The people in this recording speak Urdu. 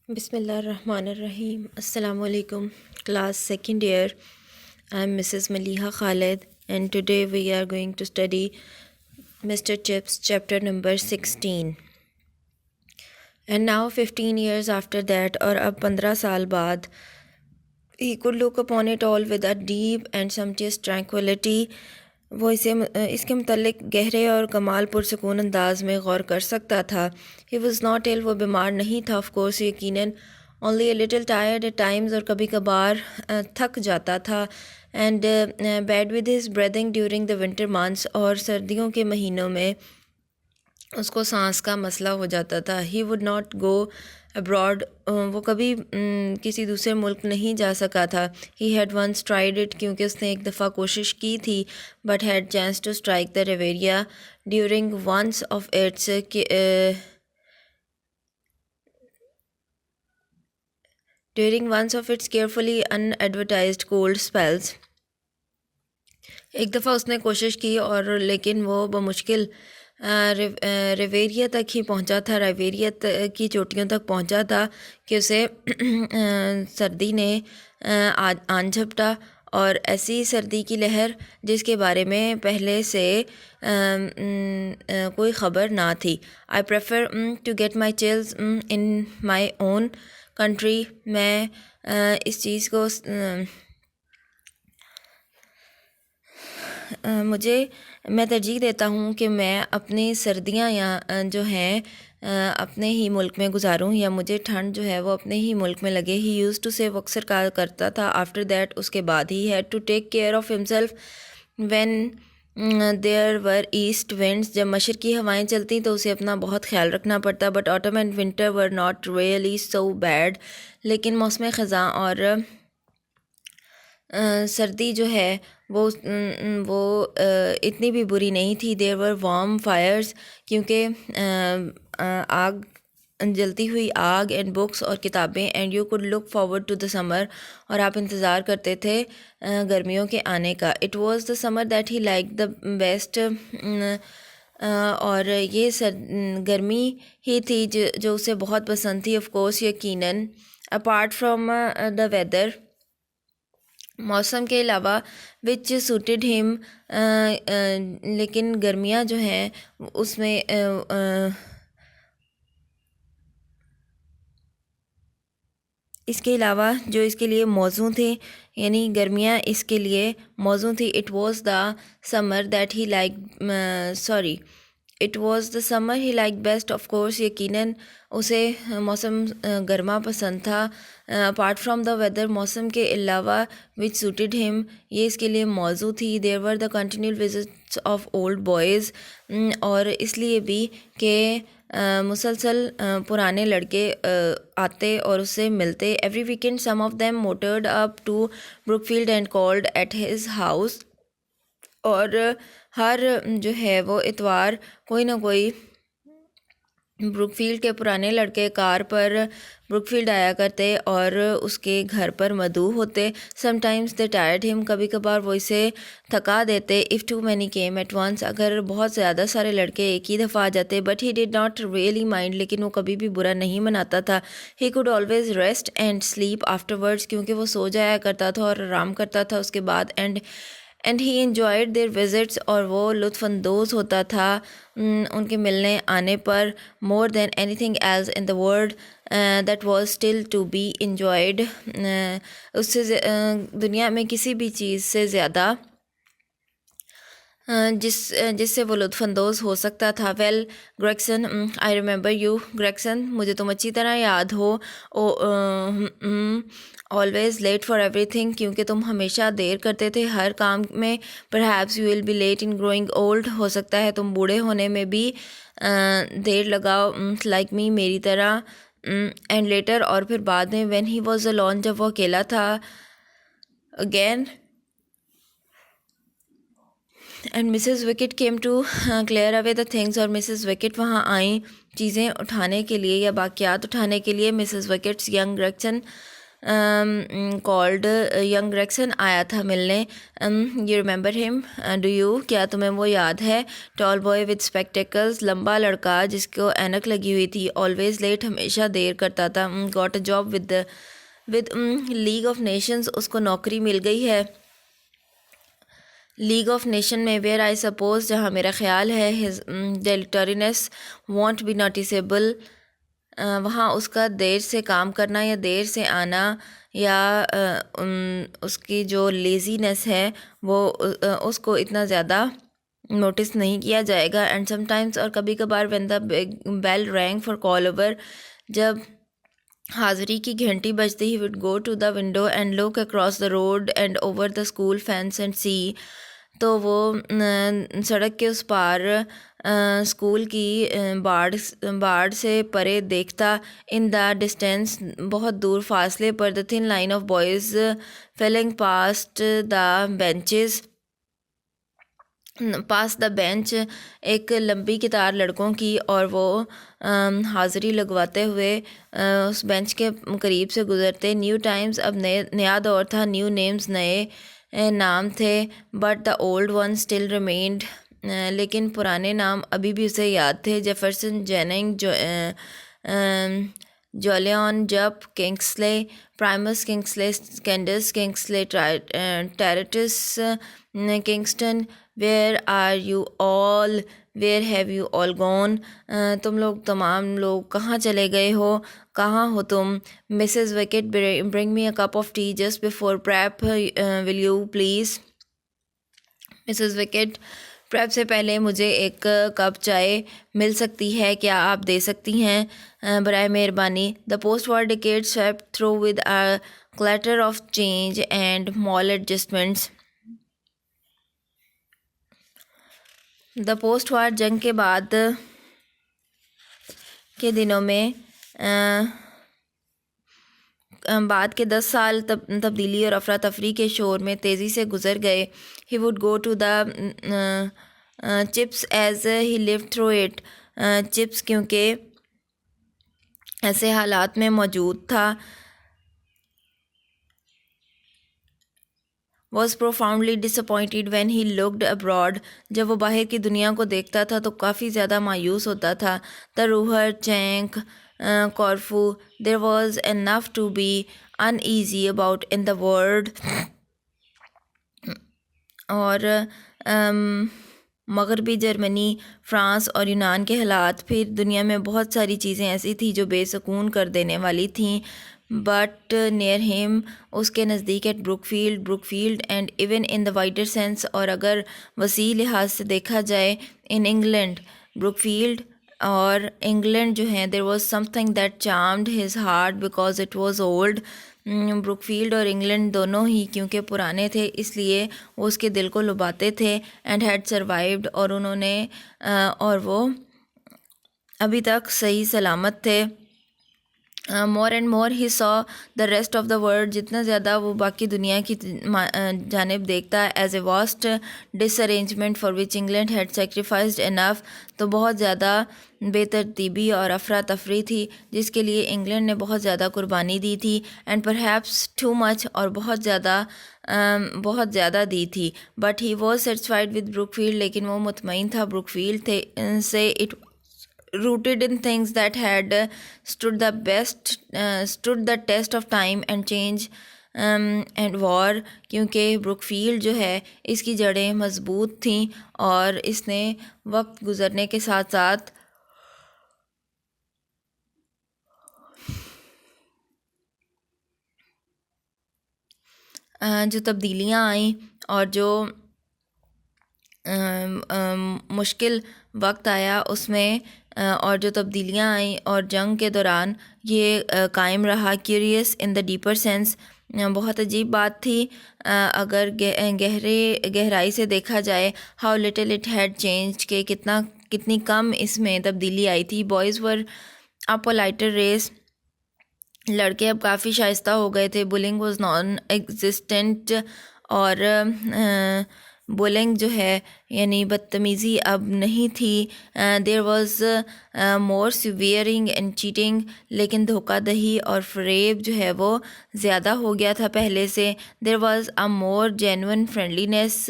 بسم اللہ الرحمن الرحیم. السلام علیکم. Class second year. I'm Mrs. Maliha Khalid and today we are going to study Mr. Chips chapter number 16. And now 15 years after that, اور اب 15 سال بعد, he could look upon it all with a deep and sumptuous tranquility. وہ اس کے متعلق گہرے اور کمال پرسکون انداز میں غور کر سکتا تھا. He was not ill. وہ بیمار نہیں تھا. Of course یقیناً only a little tired at times. اور کبھی کبھار تھک جاتا تھا. And bad with his breathing during the winter months. اور سردیوں کے مہینوں میں اس کو سانس کا مسئلہ ہو جاتا تھا. He would not go abroad. وہ کبھی کسی دوسرے ملک نہیں جا سکا تھا. He had once tried it. کیونکہ اس نے ایک دفعہ کوشش کی تھی. But had chance to strike the Riviera during once of its carefully unadvertised cold spells. ایک دفعہ اس نے کوشش کی اور لیکن وہ بمشکل ریویریا تک ہی پہنچا تھا. ریویریا کی چوٹیوں تک پہنچا تھا کہ اسے سردی نے آن جھپٹا, اور ایسی سردی کی لہر جس کے بارے میں پہلے سے کوئی خبر نہ تھی. I prefer to get my chills in my own country. میں اس چیز کو میں ترجیح دیتا ہوں کہ میں اپنی سردیاں جو ہیں اپنے ہی ملک میں گزاروں, یا مجھے ٹھنڈ جو ہے وہ اپنے ہی ملک میں لگے. He used to say, وہ اکثر کہا کرتا تھا. After that, اس کے بعد, he had to take care of himself when there were east winds. جب مشرقی ہوائیں چلتیں تو اسے اپنا بہت خیال رکھنا پڑتا. But autumn and winter were not really so bad. لیکن موسم خزاں اور سردی جو ہے وہ اتنی بھی بری نہیں تھی. There were warm fires. کیونکہ آگ, جلتی ہوئی آگ, and books, اور کتابیں. And you could look forward to the summer. اور آپ انتظار کرتے تھے گرمیوں کے آنے کا. It was the summer that he liked the best. اور یہ گرمی ہی تھی جو اسے بہت پسند تھی. Of course یقیناً apart from the weather, موسم کے علاوہ, which suited him. لیکن گرمیاں جو ہیں اس میں اس کے علاوہ جو اس کے لیے موزوں تھے, یعنی گرمیاں اس کے لیے موزوں تھی. It was the summer that he liked It was the summer he liked best. Of course یقیناً اسے موسم گرما پسند تھا. Apart from the weather, موسم کے علاوہ, which suited him, یہ اس کے لیے موضوع تھی. There were the continual visits of old boys. اور اس لیے بھی کہ مسلسل پرانے لڑکے آتے اور اس سے ملتے. Every weekend some of them motored up to Brookfield and called at his house. اور ہر جو ہے وہ اتوار کوئی نہ کوئی بروک فیلڈ کے پرانے لڑکے کار پر بروک فیلڈ آیا کرتے اور اس کے گھر پر مدعو ہوتے. Sometimes they tired him. کبھی کبھار وہ اسے تھکا دیتے. If too many came at once. اگر بہت زیادہ سارے لڑکے ایک ہی دفعہ آ جاتے. But he did not really mind. لیکن وہ کبھی بھی برا نہیں مناتا تھا. He could always rest and sleep afterwards. کیونکہ وہ سو جایا کرتا تھا اور آرام کرتا تھا اس کے بعد. And he enjoyed their visits. اور وہ لطف اندوز ہوتا تھا ان کے ملنے آنے پر. More than anything else in the world that was still to be enjoyed. اس سے دنیا میں کسی بھی چیز سے زیادہ جس سے وہ لطف اندوز ہو سکتا تھا. Well, Gregson, I remember you. Gregson, مجھے تم اچھی طرح یاد ہو. Always late for everything. کیونکہ تم ہمیشہ دیر کرتے تھے ہر کام میں. Perhaps you will be late in growing old. ہو سکتا ہے تم بوڑھے ہونے میں بھی دیر لگاؤ. Like me, میری طرح. And later, اور پھر بعد میں, when he was alone, جب وہ اکیلا تھا. Again, and Mrs. Wickett came to clear away the things. اور Mrs. Wickett وہاں آئیں چیزیں اٹھانے کے لیے یا باقیات اٹھانے کے لیے. Mrs. Wickett's young Gregson called young Gregson آیا تھا ملنے. You remember him? Do you? کیا تمہیں وہ یاد ہے؟ Tall boy with spectacles, لمبا لڑکا جس کو اینک لگی ہوئی تھی. Always late, ہمیشہ دیر کرتا تھا. Got a job with League of Nations, اس کو نوکری مل گئی ہے لیگ آف نیشن میں. ویئر آئی سپوز, جہاں میرا خیال ہے. ہز ڈیلیٹرینس وانٹ بی نوٹیسیبل, وہاں اس کا دیر سے کام کرنا یا دیر سے آنا یا اس کی جو لیزینس ہے وہ اس کو اتنا زیادہ نوٹس نہیں کیا جائے گا. اینڈ سم ٹائمس, اور کبھی کبھار, when the bell rang for call over, جب حاضری کی گھنٹی بجتی, he would go to the window and look across the road and over the school fence and see, تو وہ سڑک کے اس پار اسکول کی باڑ سے پرے دیکھتا. ان دا ڈسٹینس, بہت دور فاصلے پر, the thin line of boys filing past the benches, pass the bench, ایک لمبی قطار لڑکوں کی, اور وہ حاضری لگواتے ہوئے اس بینچ کے قریب سے گزرتے. نیو ٹائمز, اب نیا دور تھا. نیو نیمز, نئے نام تھے. But the old one still remained, لیکن پرانے نام ابھی بھی اسے یاد تھے. Jefferson, Jenning, Julian, Jupp, Kingsley, Primus, Kingsley, Candace, Kingsley, Tertius, Kingston. Where are you all, where have you all gone, تم لوگ, تمام لوگ کہاں چلے گئے ہو, کہاں ہو تم. Mrs wicket, bring me a cup of T just before prep, will you please. Mrs wicket, prep سے پہلے مجھے ایک کپ چائے مل سکتی ہے, کیا آپ دے سکتی ہیں برائے مہربانی. The post war decade swept through with a clatter of change and small adjustments. The post war, جنگ کے بعد کے دنوں میں بعد کے 10 سال تبدیلی اور افراتفری کے شور میں تیزی سے گزر گئے. He would go to the chips as he lived through it, chips کیونکہ ایسے حالات میں موجود تھا. was profoundly disappointed when he looked abroad, جب وہ باہر کی دنیا کو دیکھتا تھا تو کافی زیادہ مایوس ہوتا تھا. the روہر, چینک, کورفو, there was enough to be uneasy about in the world. اور مغربی جرمنی, فرانس اور یونان کے حالات, پھر دنیا میں بہت ساری چیزیں ایسی تھیں جو بے سکون کر دینے والی تھیں. بٹ نیئر ہیم, اس کے نزدیک, at Brookfield and even in the wider sense, اور اگر وسیع لحاظ سے دیکھا جائے, ان انگلینڈ, بروک فیلڈ اور انگلینڈ جو ہیں, there was something that charmed his heart because it was old. Brookfield اور انگلینڈ دونوں ہی کیونکہ پرانے تھے, اس لیے وہ اس کے دل کو لباتے تھے. اینڈ ہیڈ سروائیوڈ, اور انہوں نے اور وہ ابھی تک صحیح سلامت تھے. More and more he saw the rest of the world, جتنا زیادہ وہ باقی دنیا کی جانب دیکھتا, as a vast disarrangement for which England had sacrificed enough, تو بہت زیادہ بے ترتیبی اور افراتفری تھی جس کے لیے انگلینڈ نے بہت زیادہ قربانی دی تھی. اینڈ پرہیپس ٹو مچ, اور بہت زیادہ دی تھی. But he was satisfied with Brookfield, لیکن وہ مطمئن تھا بروک فیلڈ سے. It rooted in things that had stood the test of time and change and war, کیونکہ بروک فیلڈ جو ہے اس کی جڑیں مضبوط تھیں اور اس نے وقت گزرنے کے ساتھ ساتھ جو تبدیلیاں آئیں اور جو مشکل وقت آیا اس میں اور جو تبدیلیاں آئیں اور جنگ کے دوران یہ قائم رہا. Curious in the deeper sense, بہت عجیب بات تھی اگر گہرائی سے دیکھا جائے. How little it had change, کہ کتنی کم اس میں تبدیلی آئی تھی. بوائز ور اے پولائٹر ریس, لڑکے اب کافی شائستہ ہو گئے تھے. بلنگ واز نان ایگزسٹنٹ, اور بولنگ جو ہے یعنی بدتمیزی اب نہیں تھی. There was more swearing and cheating, لیکن دھوکہ دہی اور فریب جو ہے وہ زیادہ ہو گیا تھا پہلے سے. There was a more genuine friendliness